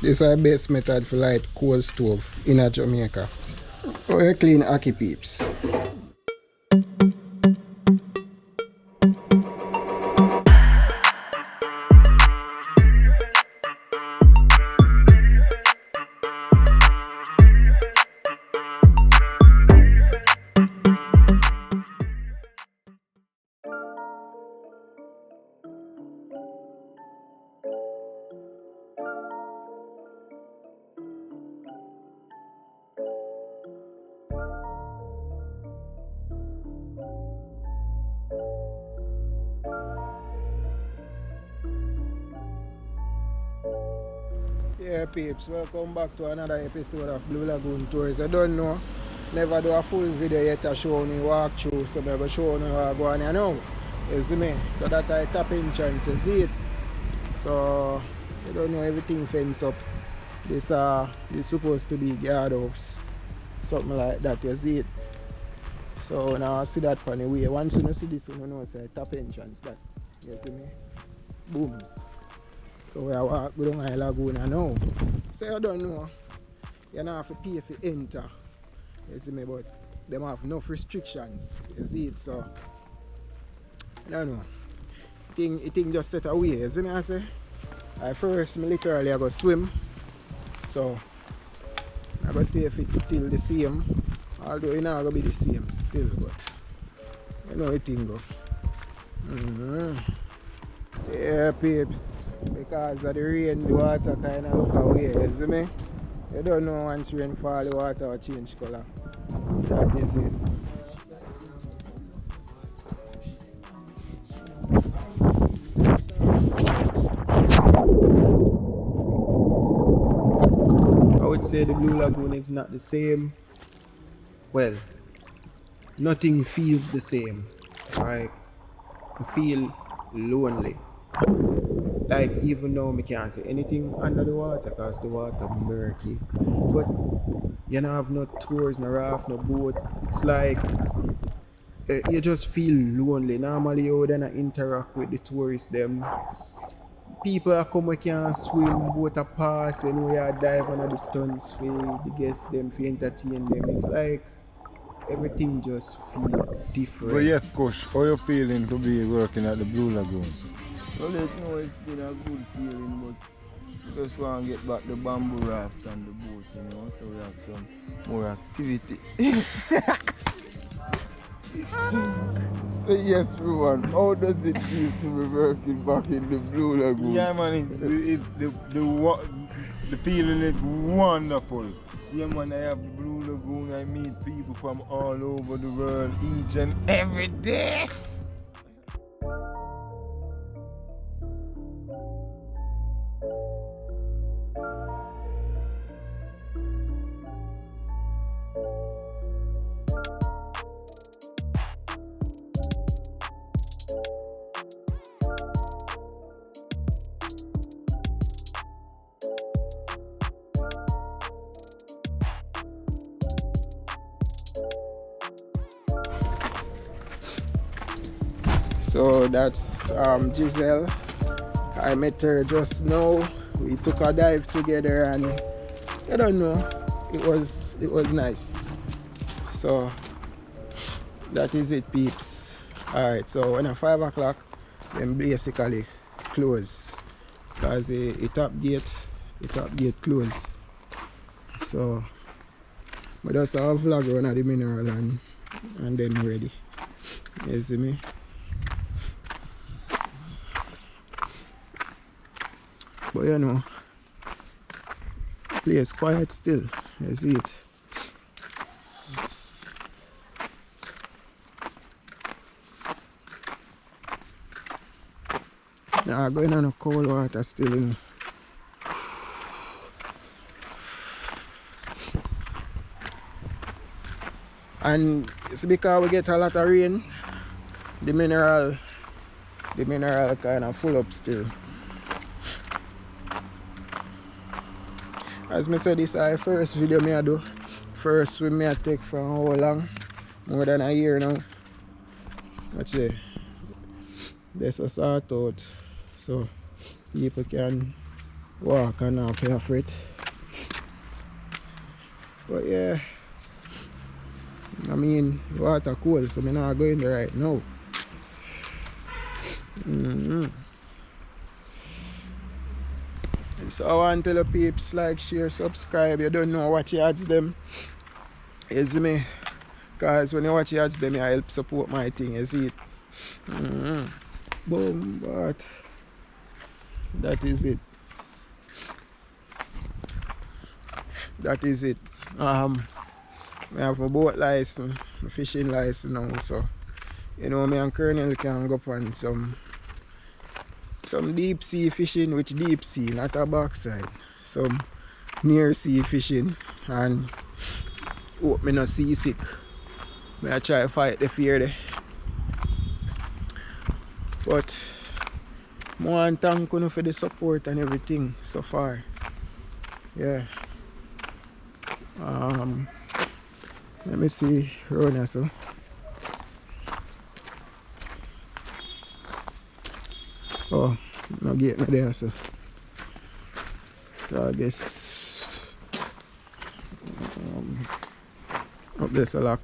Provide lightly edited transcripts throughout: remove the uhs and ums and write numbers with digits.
This is the best method for light coal stove in Jamaica. How you clean Ackee, peeps? Yeah, peeps, welcome back to another episode of Blue Lagoon Tours. I don't know, never do a full video yet to show me walk through, so maybe show me what I go on here now. You see me? So that I tap entrance, you see it? So, you don't know, everything fence up. This is supposed to be guard house, something like that, you see it? So now I see that on the way. Once you see this, you know it's a tap entrance, that, you see me? Booms. So we are walking down the Lagoon now. So you don't know, you don't have to pay for enter. You see me, but they have enough restrictions. You see it, so I don't know. It just set away, you see me I say? At first I literally I go swim. So I go see if it's still the same. Although it's not gonna be the same still, but you know it thing go. Yeah, peeps. Because of the rain, the water kind of look away, you see me? You don't know once rain fall, the water will change colour. That is it. I would say the Blue Lagoon is not the same. Well, nothing feels the same. Like, you feel lonely. Like, even though I can't say anything under the water because the water murky, but you don't have no tours, no raft, no boat. It's like you just feel lonely. Normally you would not interact with the tourists them. People are come, we can't swim, boat a pass, you know, you dive on a distance for the guests them, for entertain them. It's like everything just feel different. But yes, Kush, how you feeling to be working at the Blue Lagoon? Well, it's been a good feeling, but we just want to get back the bamboo raft and the boat, you know, so we have some more activity. So yes, Ruan, how does it feel to be working back in the Blue Lagoon? Yeah, man, the feeling is wonderful. Yeah, man, I have the Blue Lagoon, I meet people from all over the world each and every day. So that's Giselle. I met her just now. We took a dive together and I don't know, it was nice. So that is it, peeps. Alright, so when at 5 o'clock then basically close because the top gate closed. So but just have a vlog run at the mineral and then ready. You see me? But you know, place quiet still, you see it. Now going on a cold water still, you know. And it's because we get a lot of rain, the mineral kind of full up still. As I said, this is the first video I do. First swim I take for how long? More than a year now. Actually, this was sort out so people can walk and not feel afraid. But yeah, I mean, water cold, so I'm not going there right now. So I want to tell the peeps, like, share, subscribe. You don't know what you ads them. You see me? Because when you watch ads them, you help support my thing, you see it? Boom, but that is it. That is it. I have my boat license, my fishing license now, so you know me and Colonel can go on some deep sea fishing, which deep sea, not a backside. Some near sea fishing, and hope me not seasick. I try to fight the fear there. But I want to thank you for the support and everything so far. Yeah. Let me see Rona so. Oh, no gate no there so. So I guess up there's a lock.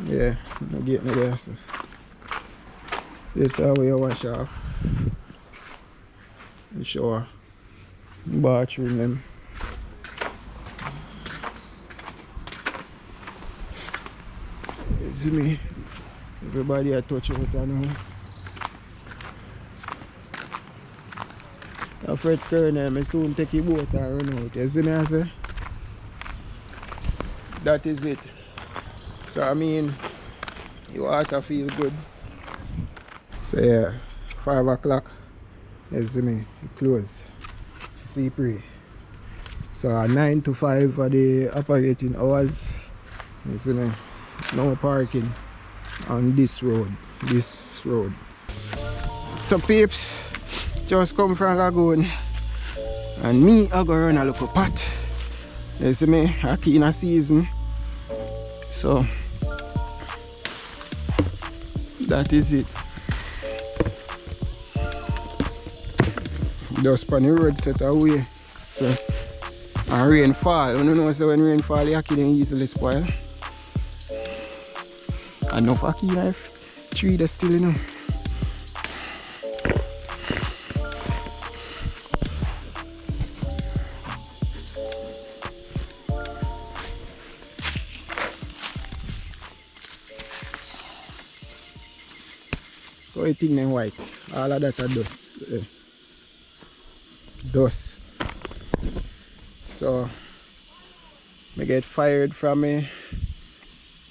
Yeah, no gate no there so. This is how you wash off the shower, bathroom them. You see me? Everybody I touch it now. Afraid Colonel, I soon take a boat and run out. You see me I say? That is it. So I mean, your water feel good. So yeah, 5 o'clock, you see me, close. See pray. So 9 to 5 are the operating hours. You see me, no parking on this road. So peeps, just come from Lagoon, and me I go run a local pot. You see me, Ackee in a season. So that is it. Just on the road set away. So and rainfall. You know so when rainfall the Ackee then easily spoil. Enough Ackee knife. Tree that's still you know. So I think them white. All of that are dust. Dust. So I get fired from a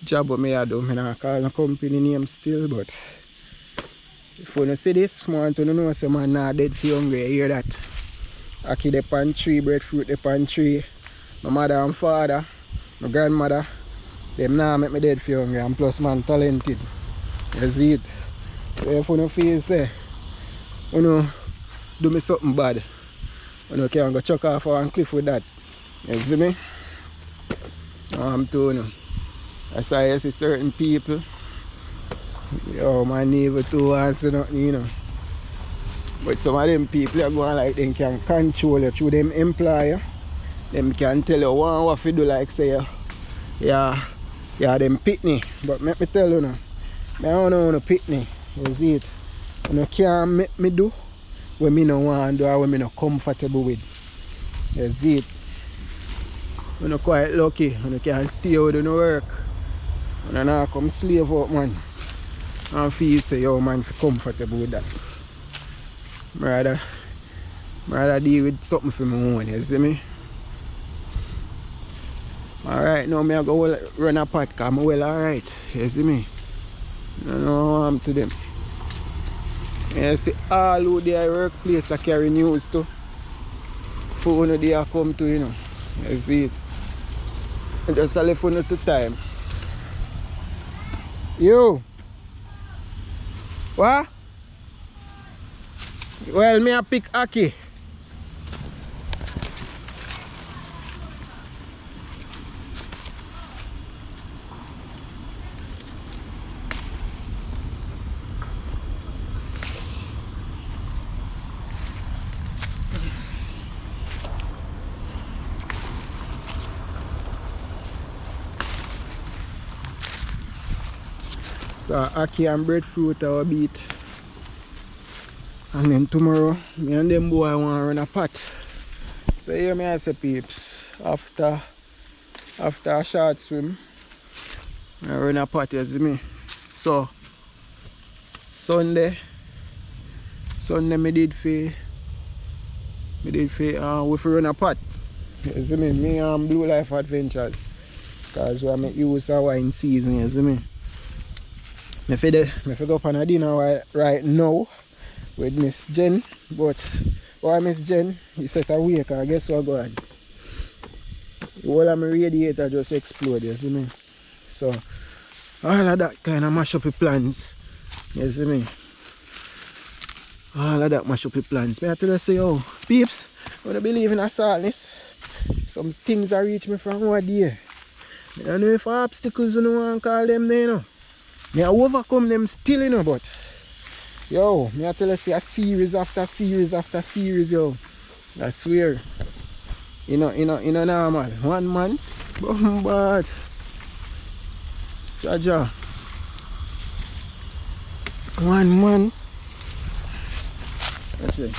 job what I do. I don't call the company name still, but if you don't see this, I want to know so man not dead for hungry. You hear that? Ackee the pan tree, breadfruit the pan tree. My mother and father, my grandmother, them now make me dead for hungry, and plus man talented. You see it? So if you don't feel say, you know, do me something bad, you can go chuck off one cliff with that. You see me? I'm telling you. That's why I see certain people, yo, my neighbor too wants to nothing, you know. But some of them people are going like they can control you through them employer. Them can tell you what to do, like say, yeah, them pitney. But let me tell you now, I don't know no pitney. You see it? You can't make me do what I don't want to do or what I'm not comfortable with. You see it? You're quite lucky. You can stay out and work. You not come slave out, man. And feel say, yo, man, feel comfortable with that. I rather deal with something for my own, you see me? Alright, now I go run a pot because I'm well alright, you see me? No harm to them. You see, all who their workplace I carry news to. For when they come to, you know. You see it? I just left for to time. You! What? Well, me a pick Ackee. So Ackee and Breadfruit our beat. And then tomorrow, me and them boy want to run a pot. So here me I say peeps, after a short swim, I run a pot, you see me. So Sunday me did for we run a pot. You see me, me and Blue Life Adventures. Cause we make use of wine season, you see me. Me fi go up on a dinner right now with Miss Jen, but why Miss Jen, he set away, cause guess what go on? The whole of my radiator just explode, you see me. So all of that kind of mash up the plans, you see me. All of that mash up the plans. May I tell you say, oh, peeps, when I believe in a saltness, some things are reach me from one day. I don't know if obstacles you know want to call them there, you know. I overcome them still, you know, but yo, me I tell you say a series after series after series, yo. I swear. You know normal. One man, but Jaja. One man. That's it.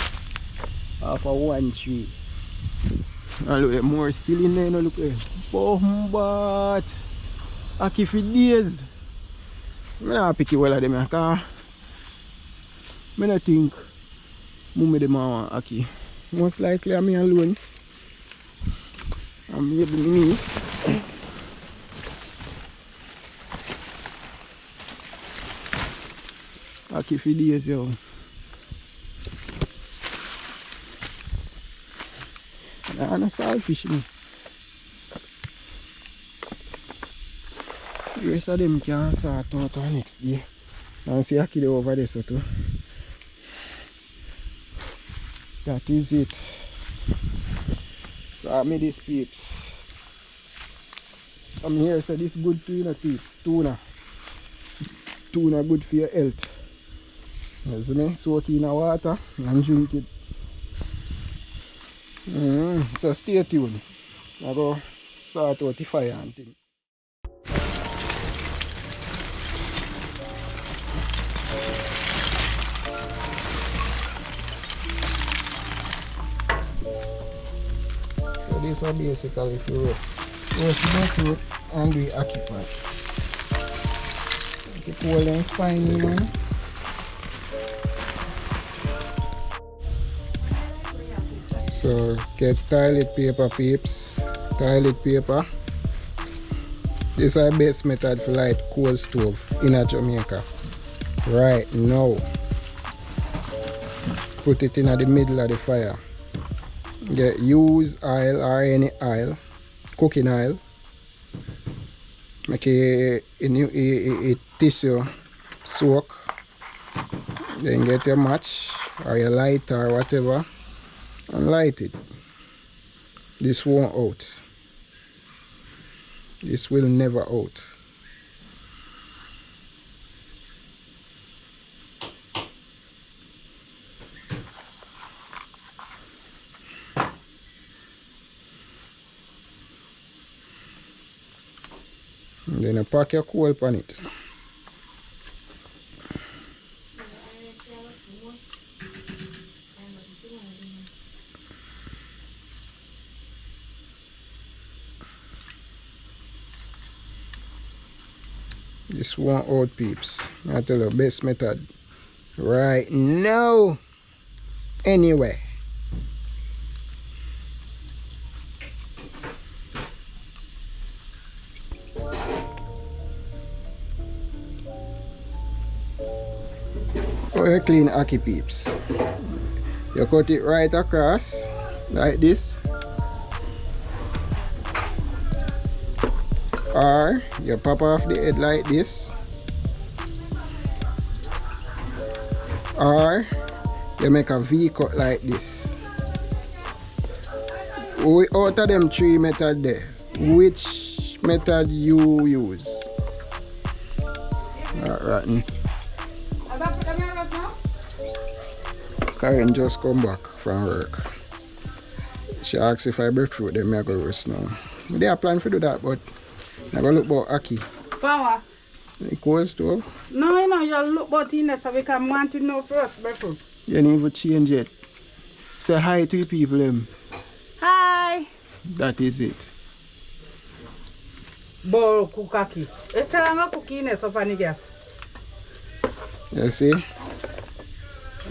Half of one tree. And look, more still in there, you know, look there. But Ackee for days. I'm not pick well of them because I don't think Mummy them want Ackee. Most likely I'm alone. I'm maybe me. Ackee for days, yo. I'm not saltfish, you know. The rest of them can sort out next day. And see Ackee over there so too. That is it. So I made these peeps. I'm here so this good to you know peeps. Tuna. Tuna good for your health. You see me? Soak in the water and drink it. So stay tuned. I go sort out the fire and things. So this is basically if you roast the fruit and do the Ackee part. Keep holding fine, man. So get toilet paper, peeps. Toilet paper. This is the best method for light coal stove in Jamaica. Right now. Put it in the middle of the fire. Get use oil or any oil, cooking oil. Make a tissue soak. Then get your match or your lighter or whatever and light it. This won't out. This will never out. And then you pack your coal on it. This one out, peeps. I tell you, best method right now. Anyway. Oh, you clean Ackee, peeps. You cut it right across like this. Or you pop off the head like this, or you make a V cut like this. Out of them three methods there, which method you use? Rotten. Karen just come back from work. She asked if I breadfruit them, I go roast now. They are planning to do that, but I go look about Ackee. Power. The cold stove? No, you know, you look about in there so we can want to know first, Breadfruit. You didn't even change it. Say hi to the people, them. Hi. That is it. Bowl cook Ackee. It's a cookie in there so funny gas. You see?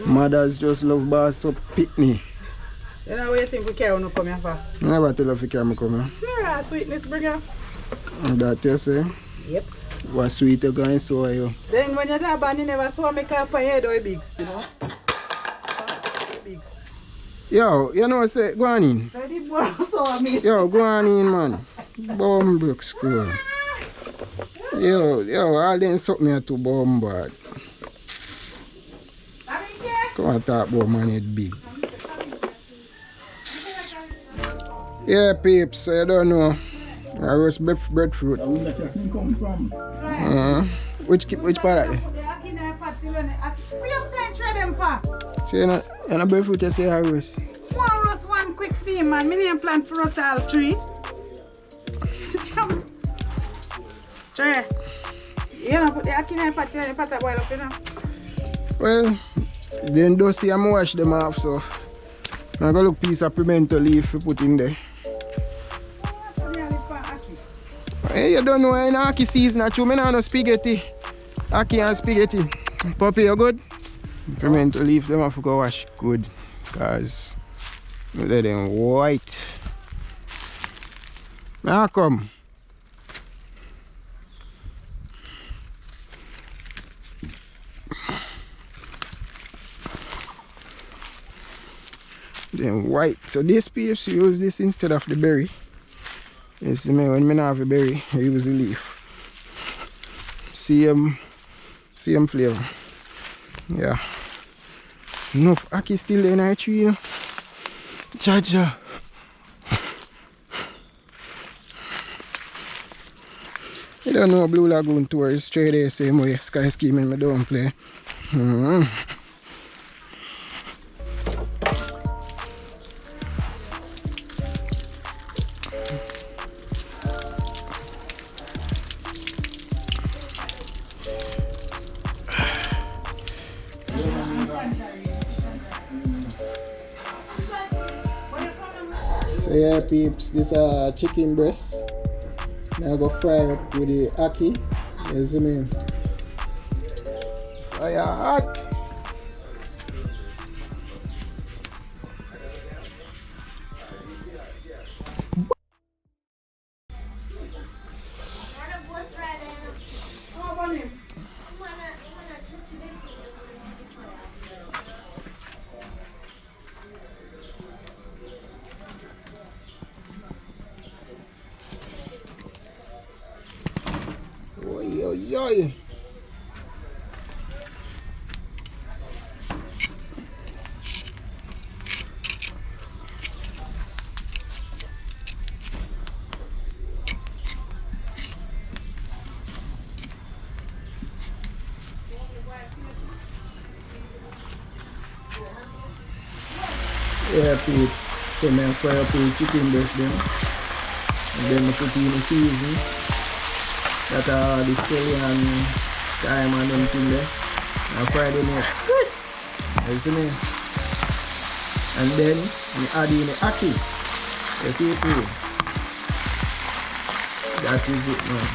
Mothers just love bars up pitney. You know what you think we care when we come here for? Never tell if you can come Yeah, sweetness bringer. here. That you say? Yep. What sweet you going so you? Then when you're not bad, you never saw me up a head or big, you know? Big. Yo, you know say, go on in. So the boy saw me. Yo, go on in, man. Bombrook school. Yo, all them something here to bombard. Come and talk about man it big. Yeah, peeps, so you don't know. I roast breadfruit. Where that can come from? Which part of it? What you saying try them for? See, you know breadfruit you say I roast. One roast one quick steam, man. Me name plan for roast all three. Try. You know, put the Ackee in the pot, the pot boil up, you know. Well, then don't see I'm wash them off, so I'm gonna look piece of pimento leaf to put in there. Hey, you don't know in Ackee season, I chew me no spaghetti. Ackee and spaghetti. Puppy, you good? Pimento leaf, them have to go wash good. Cause let them white. Now come. Then white. So this peeps, you use this instead of the berry. You see me, when I don't have a berry, I use the leaf. Same flavor. Yeah. Enough Ackee still in the tree, you know. Jaja. You don't know Blue Lagoon tour is straight there same way. Sky scheming me don't play. So yeah peeps, this is chicken breast. Now I go fry it with the Ackee. You see me? Fire hot! Oi. Yeah, peeps. So I fry up the chicken breast then. And then I put in the season. That are the scallion, thyme and them thing there. I fry them up. You see me? And then we add in the Ackee. You see it too? That is it now.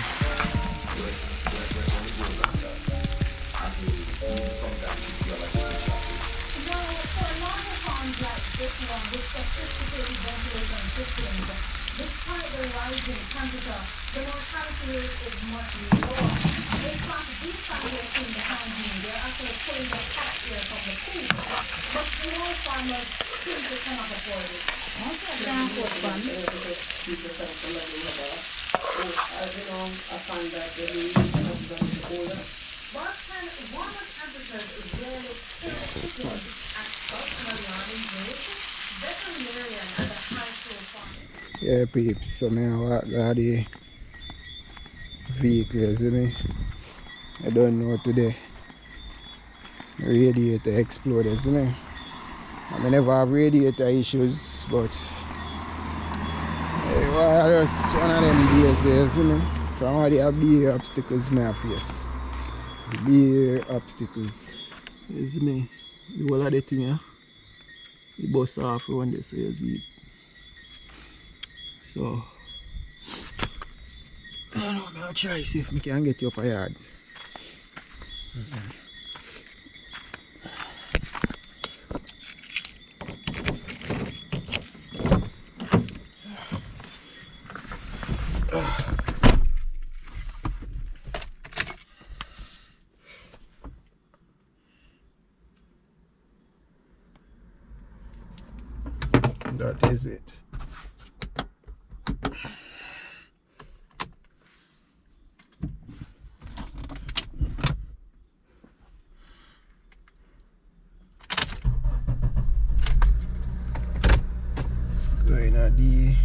Despite the rising temperature, the mortality rate is much lower. In fact, these families in the housing, they're actually pulling their catch here from the pool. But small farmers simply cannot afford it. But warmer temperatures is rarely chickens at South Mariana's Jamaica. Veterinarian and a high school farmer. Yeah peeps, so I walk out the vehicle, you see me? I don't know today. Radiator exploded, see me? I never have radiator issues, but it was just one of them days, you see me? From all the beer obstacles may I face. The beer obstacles. You see me? The whole of the thing here. The bus off when they say you see it. So I don't know, I'll try see if I can get you up a yard. That is it. Going at the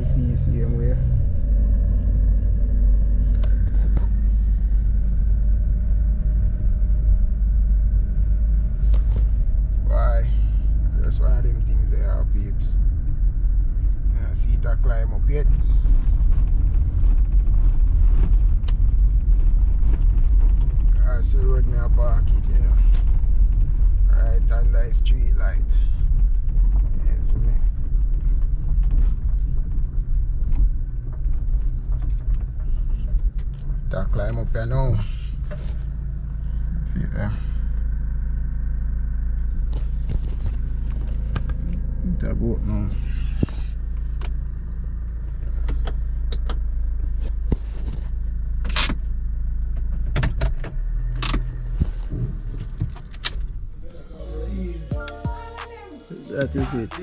CCM way. Why? That's one of them things there are peeps. I see it a climb up yet. Across the road me a park it, you know. Right under the street light. Yes, me. That climb up here now. See it there. That go up now. That is it.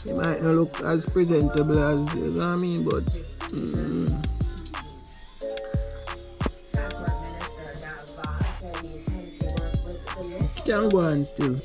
It might not look as presentable as, you know what I mean, but can go on still.